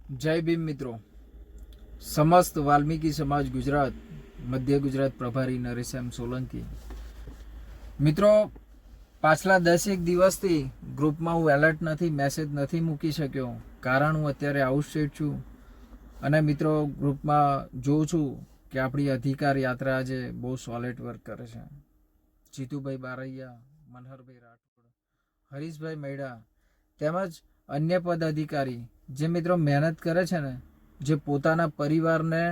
જય ભીમ મિત્રો. સમસ્ત વાલ્મીકી સમાજ ગુજરાત મધ્ય ગુજરાત પ્રભારી નરેશ એમ સોલંકી. મિત્રો, પાછલા 10 દિવસથી ગ્રુપમાં હું એલર્ટ નથી, મેસેજ નથી મૂકી શક્યો, કારણ હું અત્યારે આઉટસ્ટેટ છું. અને મિત્રો, ગ્રુપમાં જોઉં છું કે આપણી અધિકાર યાત્રા આજે બહુ સોલિડ વર્ક કરે છે. જીતુભાઈ બારૈયા, મનહરભાઈ રાઠોડ, હરીશભાઈ મૈડા તેમજ અન્ય પદ અધિકારી જે મિત્રો મહેનત કરે છે ને, જે પોતાના પરિવારને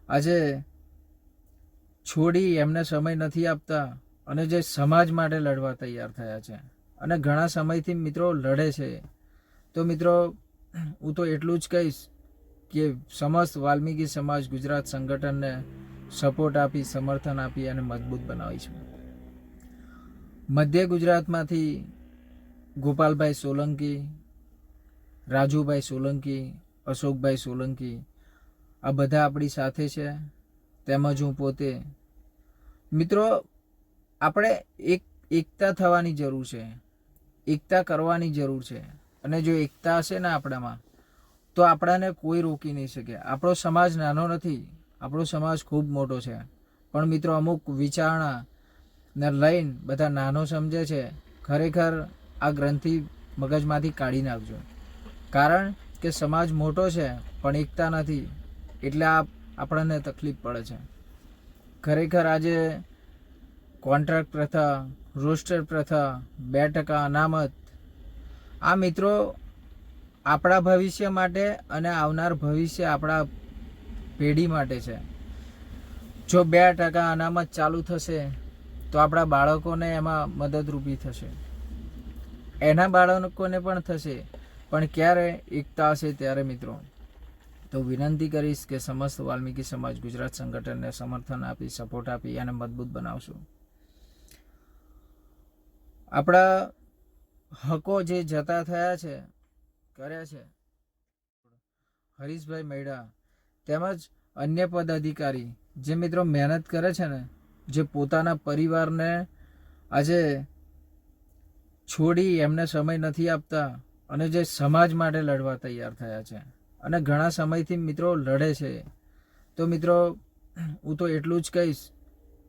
આજે છોડી એમને સમય નથી આપતા અને જે સમાજ માટે લડવા તૈયાર થયા છે અને ઘણા સમયથી મિત્રો લડે છે. તો મિત્રો, હું તો એટલું જ કહીશ કે સમસ્ત વાલ્મીકી સમાજ ગુજરાત સંગઠનને સપોર્ટ આપી, સમર્થન આપી અને મજબૂત બનાવીશું. મધ્ય ગુજરાતમાંથી ગોપાલભાઈ સોલંકી, રાજુભાઈ સોલંકી, અશોકભાઈ સોલંકી આ બધા આપણી સાથે છે, તેમજ હું પોતે. મિત્રો, આપણે એકતા થવાની જરૂર છે, એકતા કરવાની જરૂર છે. અને જો એકતા હશે ને આપણામાં, તો આપણાને કોઈ રોકી નહીં શકે. આપણો સમાજ નાનો નથી, આપણો સમાજ ખૂબ મોટો છે. પણ મિત્રો, અમુક વિચારણા ને લઈને બધા નાનો સમજે છે. ખરેખર આ ગ્રંથિ મગજમાંથી કાઢી નાખજો, કારણ કે સમાજ મોટો છે પણ એકતા નથી, એટલે આપણને તકલીફ પડે છે. ખરેખર આજે કોન્ટ્રાક્ટ પ્રથા, રોસ્ટર પ્રથા, 2% અનામત, આ મિત્રો આપણા ભવિષ્ય માટે અને આવનાર ભવિષ્ય આપણા પેઢી માટે છે. જો 2% અનામત ચાલુ થશે તો આપણા બાળકોને એમાં મદદરૂપી થશે, એના બાળકોને પણ થશે. પણ ક્યારે એકતા હશે ત્યારે મિત્રો. તો વિનંતી કરીશ કે સમસ્ત વાલ્મીકી સમાજ ગુજરાત સંગઠનને સમર્થન આપી, સપોર્ટ આપી અને મજબૂત બનાવશું. આપણા હકો જે જતા થયા છે, કર્યા છે, હરીશભાઈ મૈડા તેમજ અન્ય પદ અધિકારી જે મિત્રો મહેનત કરે છે ને, જે પોતાના પરિવારને આજે છોડી એમને સમય નથી આપતા અને જે સમાજ માટે લડવા તૈયાર થયા છે અને ઘણા સમયથી મિત્રો લડે છે. તો મિત્રો, હું તો એટલું જ કહીશ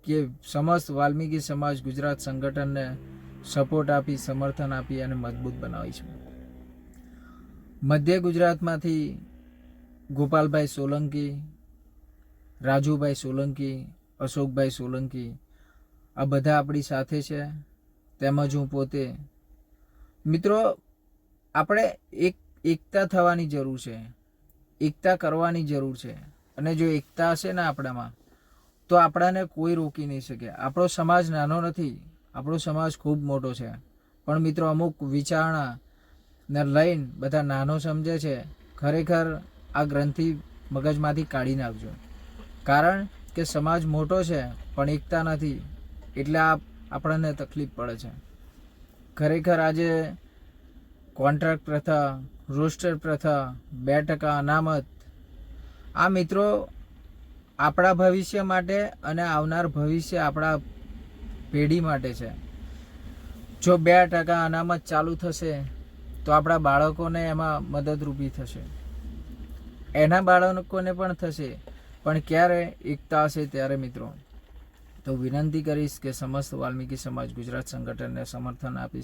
કે સમસ્ત વાલ્મીકી સમાજ ગુજરાત સંગઠનને સપોર્ટ આપી, સમર્થન આપી અને મજબૂત બનાવીશું. મધ્ય ગુજરાતમાંથી ગોપાલભાઈ સોલંકી, રાજુભાઈ સોલંકી, અશોકભાઈ સોલંકી આ બધા આપણી સાથે છે, તેમજ હું પોતે. મિત્રો, આપણે એકતા થવાની જરૂર છે, એકતા કરવાની જરૂર છે. અને જો એકતા હશે ને આપણામાં, તો આપણાને કોઈ રોકી નહીં શકે. આપણો સમાજ નાનો નથી, આપણો સમાજ ખૂબ મોટો છે. પણ મિત્રો, અમુક વિચારણા ને લઈને બધા નાનો સમજે છે. ખરેખર આ ગ્રંથિ મગજમાંથી કાઢી નાખજો, કારણ કે સમાજ મોટો છે પણ એકતા નથી, એટલે આપણને તકલીફ પડે છે. ખરેખર આજે કોન્ટ્રાક્ટ પ્રથા, રોસ્ટર પ્રથા, 2% અનામત, આ મિત્રો આપણા ભવિષ્ય માટે અને આવનાર ભવિષ્ય આપણા પેઢી માટે છે. જો 2% અનામત ચાલુ થશે તો આપણા બાળકોને એમાં મદદરૂપી થશે, એના બાળકોને પણ થશે. પણ ક્યારે એકતા હશે ત્યારે મિત્રો. તો વિનંતી કરીશ કે સમસ્ત વાલ્મીકી સમાજ ગુજરાત સંગઠનને સમર્થન આપી,